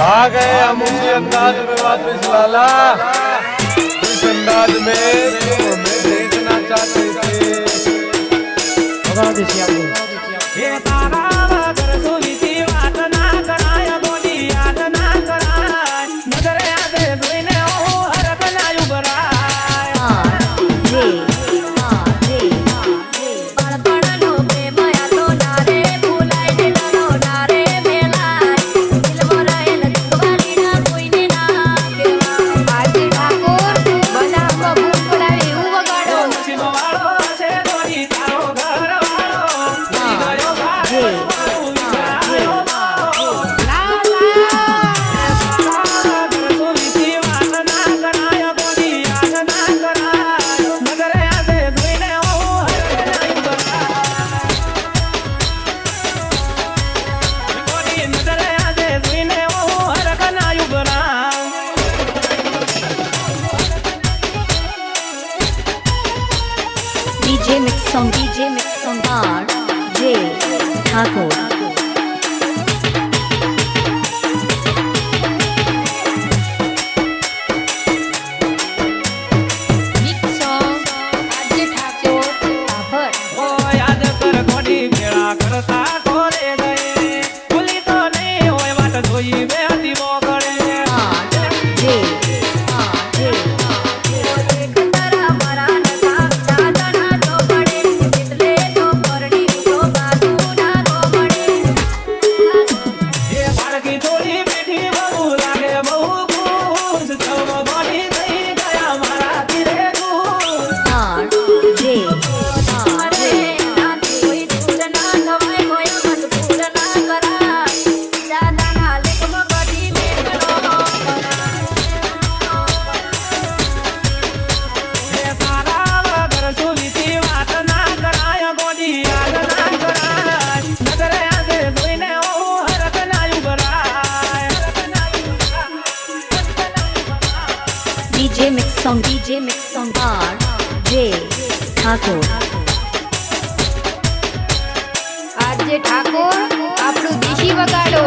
आ गए हम उसी अंदाज में वापस लाला, इस अंदाज में जो हमें देखना चाहते थे। ये तारा वगर सुविती वात ना कराय गोदी याद ना कराय नजर आदे जोईने ओ हरक ना Uberoi DJ Mix Song R J Thakur DJ Mix Song R J Thakur RJ Thakor આપણું દેશી વગાડો।